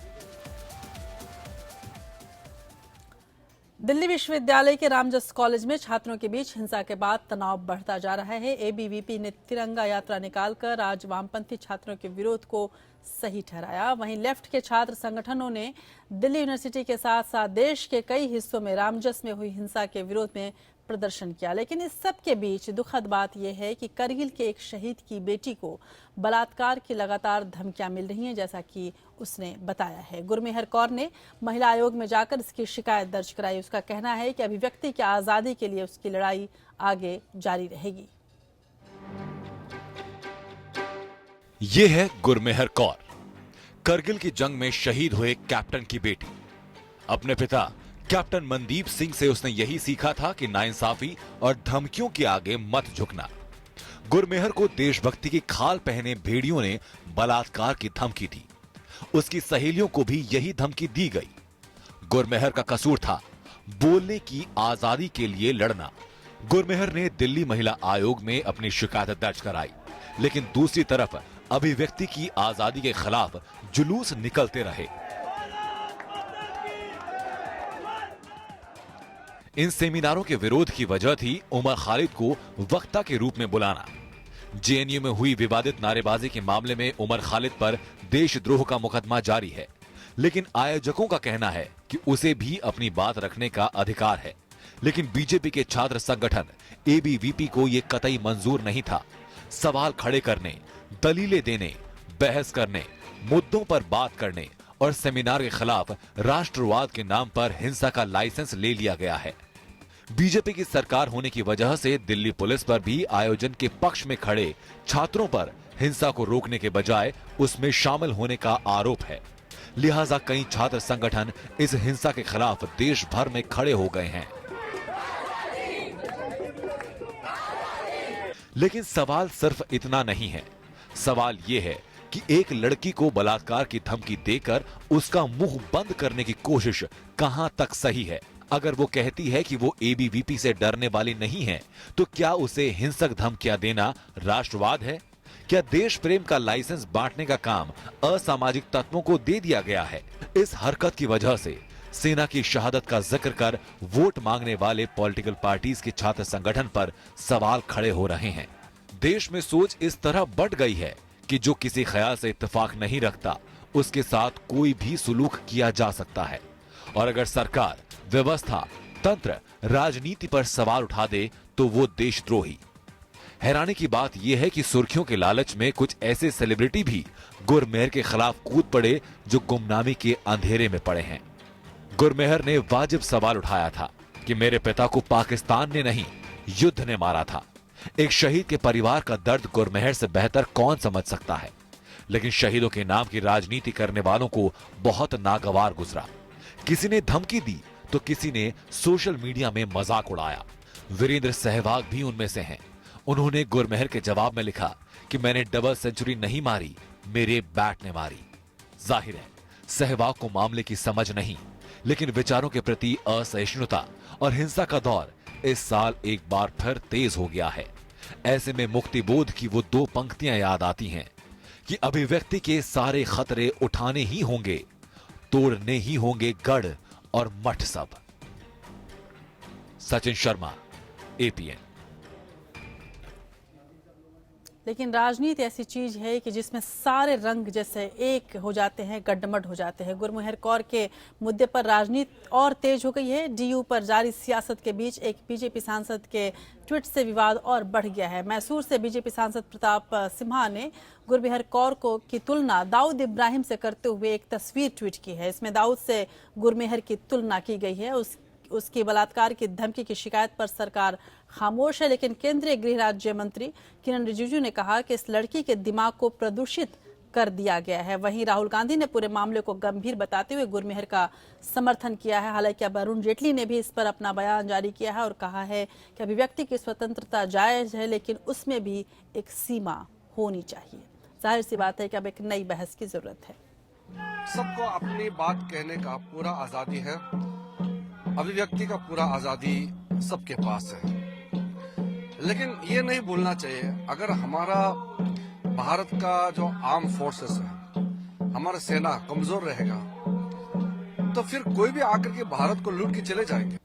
दिल्ली विश्वविद्यालय के रामजस कॉलेज में छात्रों के बीच हिंसा के बाद तनाव बढ़ता जा रहा है। एबीवीपी ने तिरंगा यात्रा निकालकर आज वामपंथी छात्रों के विरोध को सही ठहराया। वहीं लेफ्ट के छात्र संगठनों ने दिल्ली यूनिवर्सिटी के साथ साथ देश के कई हिस्सों में रामजस में हुई हिंसा के विरोध में प्रदर्शन किया। लेकिन इस सब के बीच दुखद बात यह है कि करगिल के एक शहीद की बेटी को बलात्कार की लगातार धमकियां मिल रही हैं, जैसा कि उसने बताया है। गुरमेहर कौर ने महिला आयोग में जाकर इसकी शिकायत दर्ज कराई। उसका कहना है कि अभिव्यक्ति की आजादी के लिए उसकी लड़ाई आगे जारी रहेगी। ये है गुरमेहर कौर, करगिल की जंग में शहीद हुए कैप्टन की बेटी। अपने पिता कैप्टन मनदीप सिंह से उसने यही सीखा था कि नाइंसाफी और धमकियों के आगे मत झुकना। गुरमेहर को देशभक्ति की खाल पहने भेड़ियों ने बलात्कार की धमकी दी। उसकी सहेलियों को भी यही धमकी दी गई। गुरमेहर का कसूर था बोलने की आजादी के लिए लड़ना। गुरमेहर ने दिल्ली महिला आयोग में अपनी शिकायत दर्ज कराई, लेकिन दूसरी तरफ अभिव्यक्ति की आजादी के खिलाफ जुलूस निकलते रहे। इन सेमिनारों के विरोध की वजह थी उमर खालिद को वक्ता के रूप में बुलाना। जेएनयू में हुई विवादित नारेबाजी के मामले में उमर खालिद पर देशद्रोह का मुकदमा जारी है, लेकिन आयोजकों का कहना है कि उसे भी अपनी बात रखने का अधिकार है। लेकिन बीजेपी के छात्र संगठन एबीवीपी को यह कतई मंजूर नहीं था। सवाल खड़े करने, दलीलें देने, बहस करने, मुद्दों पर बात करने और सेमिनार के खिलाफ राष्ट्रवाद के नाम पर हिंसा का लाइसेंस ले लिया गया है। बीजेपी की सरकार होने की वजह से दिल्ली पुलिस पर भी आयोजन के पक्ष में खड़े छात्रों पर हिंसा को रोकने के बजाय उसमें शामिल होने का आरोप है। लिहाजा कई छात्र संगठन इस हिंसा के खिलाफ देश भर में खड़े हो गए हैं। लेकिन सवाल सिर्फ इतना नहीं है। सवाल यह है कि एक लड़की को बलात्कार की धमकी देकर उसका मुंह बंद करने की कोशिश कहां तक सही है। अगर वो कहती है कि वो एबीवीपी से डरने वाली नहीं है, तो क्या उसे हिंसक धमकियां देना राष्ट्रवाद है? क्या देश प्रेम का लाइसेंस बांटने का काम असामाजिक तत्वों को दे दिया गया है? इस हरकत की वजह से सेना की शहादत का जिक्र कर वोट मांगने वाले पॉलिटिकल पार्टीज के छात्र संगठन पर सवाल खड़े हो रहे हैं। देश में सोच इस तरह बढ़ गई है कि जो किसी ख्याल से इत्तेफाक नहीं रखता, उसके साथ कोई भी सुलूक किया जा सकता है। और अगर सरकार, व्यवस्था, तंत्र, राजनीति पर सवाल उठा दे तो वो देशद्रोही। हैरानी की बात यह है कि सुर्खियों के लालच में कुछ ऐसे सेलिब्रिटी भी गुरमेहर के खिलाफ कूद पड़े जो गुमनामी के अंधेरे में पड़े हैं। गुरमेहर ने वाजिब सवाल उठाया था कि मेरे पिता को पाकिस्तान ने नहीं, युद्ध ने मारा था। एक शहीद के परिवार का दर्द गुरमेहर से बेहतर कौन समझ सकता है? लेकिन शहीदों के नाम की राजनीति करने वालों को बहुत नागवार गुजरा। किसी ने धमकी दी तो किसी ने सोशल मीडिया में मजाक उड़ाया। वीरेंद्र सहवाग भी उनमें से हैं। उन्होंने गुरमेहर के जवाब में लिखा कि मैंने डबल सेंचुरी नहीं मारी, मेरे बैट ने मारी। जाहिर है सहवाग को मामले की समझ नहीं, लेकिन विचारों के प्रति असहिष्णुता और हिंसा का दौर इस साल एक बार फिर तेज हो गया है। ऐसे में मुक्ति बोध की वो दो पंक्तियां याद आती हैं कि अभिव्यक्ति के सारे खतरे उठाने ही होंगे, तोड़ने ही होंगे गढ़ और मठ सब। सचिन शर्मा, एपीएन। लेकिन राजनीति ऐसी चीज है कि जिसमें सारे रंग जैसे एक हो जाते हैं, गड्ढमड हो जाते हैं। गुरमेहर कौर के मुद्दे पर राजनीति और तेज हो गई है। डीयू पर जारी सियासत के बीच एक बीजेपी सांसद के ट्वीट से विवाद और बढ़ गया है। मैसूर से बीजेपी सांसद प्रताप सिम्हा ने गुरमेहर कौर की तुलना दाऊद इब्राहिम से करते हुए एक तस्वीर ट्वीट की है। इसमें दाऊद से गुरमेहर की तुलना की गई है। उसकी बलात्कार की धमकी की शिकायत पर सरकार खामोश है, लेकिन केंद्रीय गृह राज्य मंत्री किरण रिजिजू ने कहा कि इस लड़की के दिमाग को प्रदूषित कर दिया गया है। वहीं राहुल गांधी ने पूरे मामले को गंभीर बताते हुए गुरमेहर का समर्थन किया है। हालांकि अब अरुण जेटली ने भी इस पर अपना बयान जारी किया है और कहा है कि अभिव्यक्ति की स्वतंत्रता जायज है, लेकिन उसमें भी एक सीमा होनी चाहिए। जाहिर सी बात है कि अब एक नई बहस की जरूरत है। सबको अपनी बात कहने का पूरा आजादी है, अभिव्यक्ति का पूरा आजादी सबके पास है, लेकिन ये नहीं भूलना चाहिए अगर हमारा भारत का जो आर्म फोर्सेस है, हमारा सेना कमजोर रहेगा तो फिर कोई भी आकर के भारत को लूट के चले जाएंगे।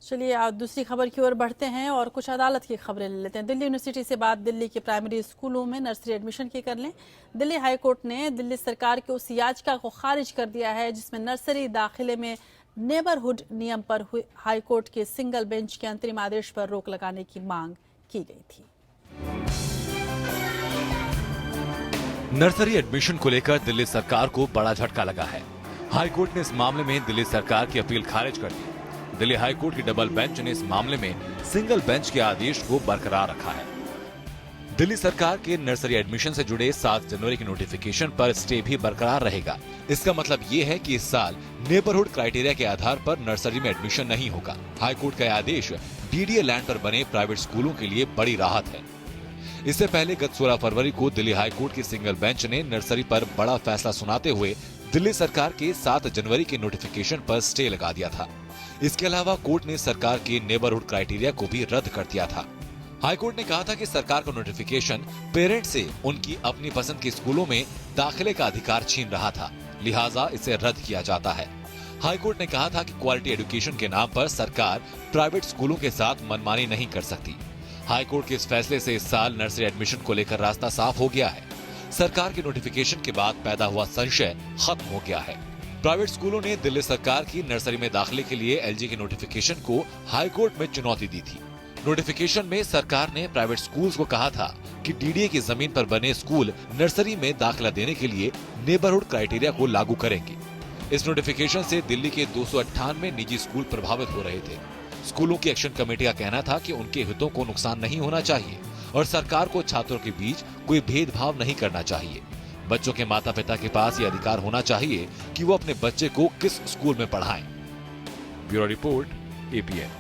चलिए आप दूसरी खबर की ओर बढ़ते हैं और कुछ अदालत की खबरें ले लेते हैं। दिल्ली यूनिवर्सिटी से बात दिल्ली के प्राइमरी स्कूलों में नर्सरी एडमिशन की कर लें। दिल्ली हाईकोर्ट ने दिल्ली सरकार की उस याचिका को खारिज कर दिया है जिसमें नर्सरी दाखिले में नेबरहुड नियम पर हाईकोर्ट के सिंगल बेंच के अंतरिम आदेश पर रोक लगाने की मांग की गई थी। नर्सरी एडमिशन को लेकर दिल्ली सरकार को बड़ा झटका लगा है। हाईकोर्ट ने इस मामले में दिल्ली सरकार की अपील खारिज कर दी। दिल्ली हाईकोर्ट की डबल बेंच ने इस मामले में सिंगल बेंच के आदेश को बरकरार रखा है। दिल्ली सरकार के नर्सरी एडमिशन से जुड़े 7 जनवरी के नोटिफिकेशन पर स्टे भी बरकरार रहेगा। इसका मतलब ये है कि इस साल नेबरहुड क्राइटेरिया के आधार पर नर्सरी में एडमिशन नहीं होगा। हाईकोर्ट का आदेश डीडीए लैंड पर बने प्राइवेट स्कूलों के लिए बड़ी राहत है। इससे पहले गत 16 फरवरी को दिल्ली हाईकोर्ट की सिंगल बेंच ने नर्सरी पर बड़ा फैसला सुनाते हुए दिल्ली सरकार के 7 जनवरी के नोटिफिकेशन पर स्टे लगा दिया था। इसके अलावा कोर्ट ने सरकार के नेबरहुड क्राइटेरिया को भी रद्द कर दिया था। हाईकोर्ट ने कहा था कि सरकार का नोटिफिकेशन पेरेंट्स से उनकी अपनी पसंद के स्कूलों में दाखिले का अधिकार छीन रहा था, लिहाजा इसे रद्द किया जाता है। हाईकोर्ट ने कहा था कि क्वालिटी एजुकेशन के नाम पर सरकार प्राइवेट स्कूलों के साथ मनमानी नहीं कर सकती। हाईकोर्ट के इस फैसले से इस साल नर्सरी एडमिशन को लेकर रास्ता साफ हो गया है। सरकार के नोटिफिकेशन के बाद पैदा हुआ संशय खत्म हो गया है। प्राइवेट स्कूलों ने दिल्ली सरकार की नर्सरी में दाखिले के लिए एलजी के नोटिफिकेशन को हाईकोर्ट में चुनौती दी थी। नोटिफिकेशन में सरकार ने प्राइवेट स्कूल्स को कहा था कि डीडीए की जमीन पर बने स्कूल नर्सरी में दाखिला देने के लिए नेबरहुड क्राइटेरिया को लागू करेंगे। इस नोटिफिकेशन से दिल्ली के 298 निजी स्कूल प्रभावित हो रहे थे। स्कूलों की एक्शन कमेटी का कहना था कि उनके हितों को नुकसान नहीं होना चाहिए और सरकार को छात्रों के बीच कोई भेदभाव नहीं करना चाहिए। बच्चों के माता पिता के पास ये अधिकार होना चाहिए कि वो अपने बच्चे को किस स्कूल में पढ़ाएं। Bureau report, APN.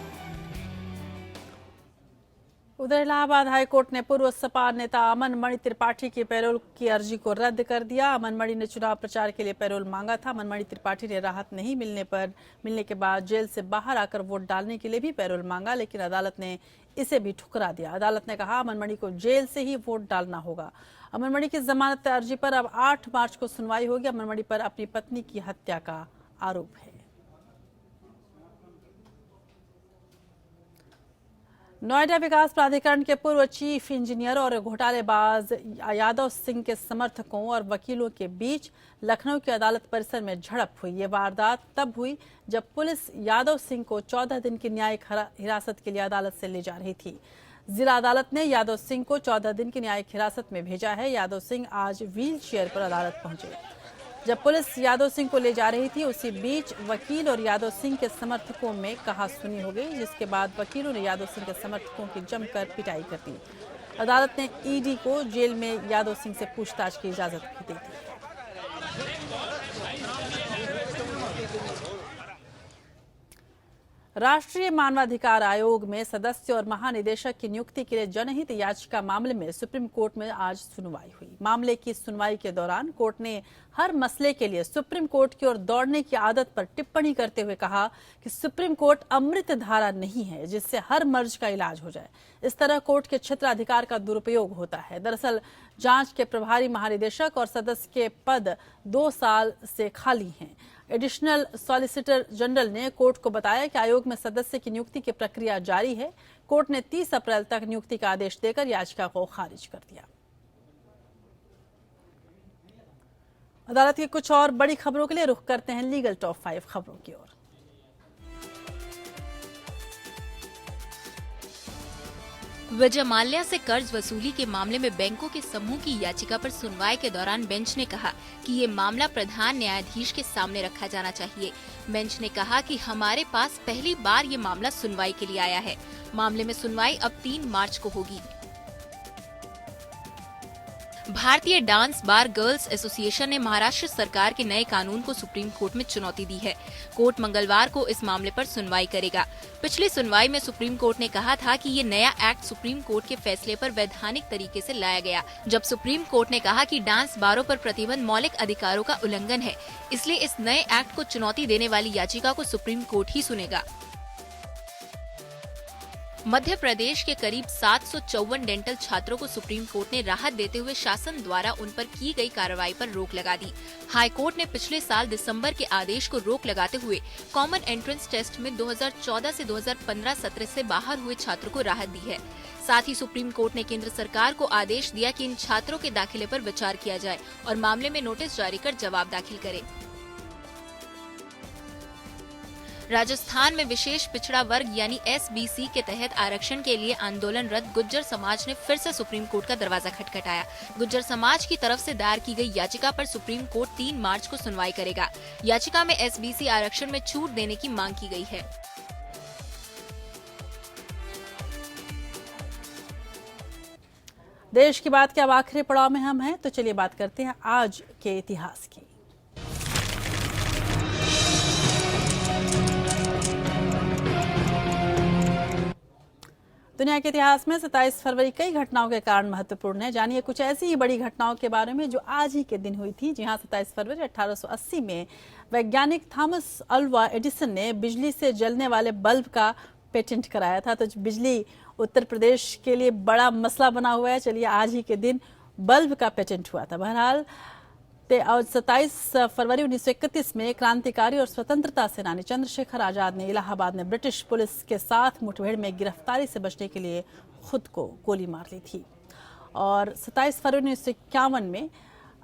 उधर इलाहाबाद हाई कोर्ट ने पूर्व सपा नेता अमन मणि त्रिपाठी की पैरोल की अर्जी को रद्द कर दिया। अमन मणि ने चुनाव प्रचार के लिए पैरोल मांगा था। अमन मणि त्रिपाठी ने राहत नहीं मिलने के बाद जेल से बाहर आकर वोट डालने के लिए भी पैरोल मांगा, लेकिन अदालत ने इसे भी ठुकरा दिया। अदालत ने कहा अमन मणि को जेल से ही वोट डालना होगा। अमन मणि की जमानत अर्जी पर अब 8 मार्च को सुनवाई होगी। अमन मणि पर अपनी पत्नी की हत्या का आरोप है। नोएडा विकास प्राधिकरण के पूर्व चीफ इंजीनियर और घोटालेबाज यादव सिंह के समर्थकों और वकीलों के बीच लखनऊ की अदालत परिसर में झड़प हुई। ये वारदात तब हुई जब पुलिस यादव सिंह को 14 दिन की न्यायिक हिरासत के लिए अदालत से ले जा रही थी। जिला अदालत ने यादव सिंह को 14 दिन की न्यायिक हिरासत में भेजा है। यादव सिंह आज व्हील चेयर पर अदालत पहुंचे। जब पुलिस यादव सिंह को ले जा रही थी, उसी बीच वकील और यादव सिंह के समर्थकों में कहासुनी हो गई, जिसके बाद वकीलों ने यादव सिंह के समर्थकों की जमकर पिटाई कर दी। अदालत ने ईडी को जेल में यादव सिंह से पूछताछ की इजाजत भी दे दी। राष्ट्रीय मानवाधिकार आयोग में सदस्य और महानिदेशक की नियुक्ति के लिए जनहित याचिका मामले में सुप्रीम कोर्ट में आज सुनवाई हुई। मामले की सुनवाई के दौरान कोर्ट ने हर मसले के लिए सुप्रीम कोर्ट की ओर दौड़ने की आदत पर टिप्पणी करते हुए कहा कि सुप्रीम कोर्ट अमृत धारा नहीं है जिससे हर मर्ज का इलाज हो जाए। इस तरह कोर्ट के क्षेत्राधिकार का दुरुपयोग होता है। दरअसल जांच के प्रभारी महानिदेशक और सदस्य के पद 2 साल से खाली हैं। एडिशनल सॉलिसिटर जनरल ने कोर्ट को बताया कि आयोग में सदस्य की नियुक्ति की प्रक्रिया जारी है। कोर्ट ने 30 अप्रैल तक नियुक्ति का आदेश देकर याचिका को खारिज कर दिया। अदालत की कुछ और बड़ी खबरों के लिए रुख करते हैं लीगल टॉप 5 खबरों की ओर। विजय माल्या से कर्ज वसूली के मामले में बैंकों के समूह की याचिका पर सुनवाई के दौरान बेंच ने कहा कि ये मामला प्रधान न्यायाधीश के सामने रखा जाना चाहिए। बेंच ने कहा कि हमारे पास पहली बार ये मामला सुनवाई के लिए आया है। मामले में सुनवाई अब 3 मार्च को होगी। भारतीय डांस बार गर्ल्स एसोसिएशन ने महाराष्ट्र सरकार के नए कानून को सुप्रीम कोर्ट में चुनौती दी है। कोर्ट मंगलवार को इस मामले पर सुनवाई करेगा। पिछली सुनवाई में सुप्रीम कोर्ट ने कहा था कि ये नया एक्ट सुप्रीम कोर्ट के फैसले पर वैधानिक तरीके से लाया गया, जब सुप्रीम कोर्ट ने कहा कि डांस बारों पर प्रतिबंध मौलिक अधिकारों का उल्लंघन है। इसलिए इस नए एक्ट को चुनौती देने वाली याचिका को सुप्रीम कोर्ट ही सुनेगा। मध्य प्रदेश के करीब 754 डेंटल छात्रों को सुप्रीम कोर्ट ने राहत देते हुए शासन द्वारा उन पर की गई कार्रवाई पर रोक लगा दी। हाई कोर्ट ने पिछले साल दिसंबर के आदेश को रोक लगाते हुए कॉमन एंट्रेंस टेस्ट में 2014 से 2015 सत्र से बाहर हुए छात्रों को राहत दी है। साथ ही सुप्रीम कोर्ट ने केंद्र सरकार को आदेश दिया कि इन छात्रों के दाखिले पर विचार किया जाए और मामले में नोटिस जारी कर जवाब दाखिल करे। राजस्थान में विशेष पिछड़ा वर्ग यानी SBC के तहत आरक्षण के लिए आंदोलनरत गुज्जर समाज ने फिर से सुप्रीम कोर्ट का दरवाजा खटखटाया। गुज्जर समाज की तरफ से दायर की गई याचिका पर सुप्रीम कोर्ट 3 मार्च को सुनवाई करेगा। याचिका में SBC आरक्षण में छूट देने की मांग की गई है। देश की बात के अब आखिरी पड़ाव में हम हैं, तो चलिए बात करते हैं आज के इतिहास की। दुनिया के इतिहास में 27 फरवरी कई घटनाओं के कारण महत्वपूर्ण है। जानिए कुछ ऐसी ही बड़ी घटनाओं के बारे में जो आज ही के दिन हुई थी। जी हां, 27 फरवरी 1880 में वैज्ञानिक थॉमस अल्वा एडिसन ने बिजली से जलने वाले बल्ब का पेटेंट कराया था। तो बिजली उत्तर प्रदेश के लिए बड़ा मसला बना हुआ है। चलिए आज ही के दिन बल्ब का पेटेंट हुआ था। बहरहाल 27 फरवरी 1931 में क्रांतिकारी और स्वतंत्रता सेनानी चंद्रशेखर आजाद ने इलाहाबाद में ब्रिटिश पुलिस के साथ मुठभेड़ में गिरफ्तारी से बचने के लिए खुद को गोली मार ली थी। और 27 फरवरी 1951 में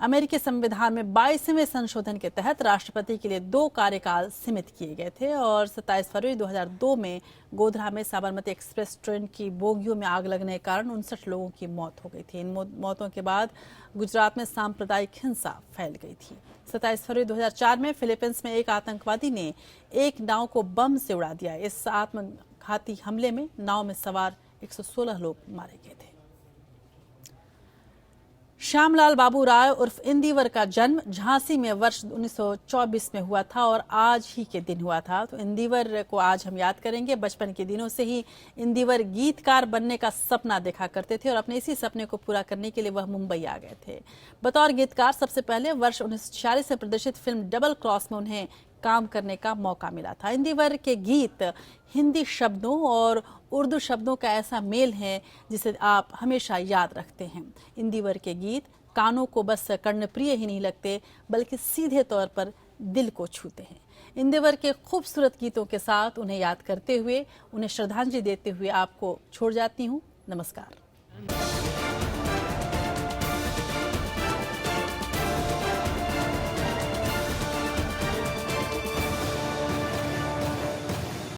अमेरिकी संविधान में 22वें संशोधन के तहत राष्ट्रपति के लिए 2 कार्यकाल सीमित किए गए थे। और 27 फरवरी 2002 में गोधरा में साबरमती एक्सप्रेस ट्रेन की बोगियों में आग लगने के कारण 59 लोगों की मौत हो गई थी। इन मौतों के बाद गुजरात में सांप्रदायिक हिंसा फैल गई थी। 27 फरवरी 2004 में फिलीपींस में एक आतंकवादी ने एक नाव को बम से उड़ा दिया। इस आत्मघाती हमले में नाव में सवार 116 लोग मारे गए थे। श्यामलाल बाबू राय उर्फ इंदिवर का जन्म झांसी में वर्ष 1924 में हुआ था और आज ही के दिन हुआ था। तो इंदिवर को आज हम याद करेंगे। बचपन के दिनों से ही इंदिवर गीतकार बनने का सपना देखा करते थे और अपने इसी सपने को पूरा करने के लिए वह मुंबई आ गए थे। बतौर गीतकार सबसे पहले वर्ष 1946 में प्रदर्शित फिल्म डबल क्रॉस में उन्हें काम करने का मौका मिला था। इंदिवर के गीत हिंदी शब्दों और उर्दू शब्दों का ऐसा मेल है जिसे आप हमेशा याद रखते हैं। इंदिवर के गीत कानों को बस कर्णप्रिय ही नहीं लगते बल्कि सीधे तौर पर दिल को छूते हैं। इंदिवर के खूबसूरत गीतों के साथ उन्हें याद करते हुए, उन्हें श्रद्धांजलि देते हुए आपको छोड़ जाती हूँ। नमस्कार।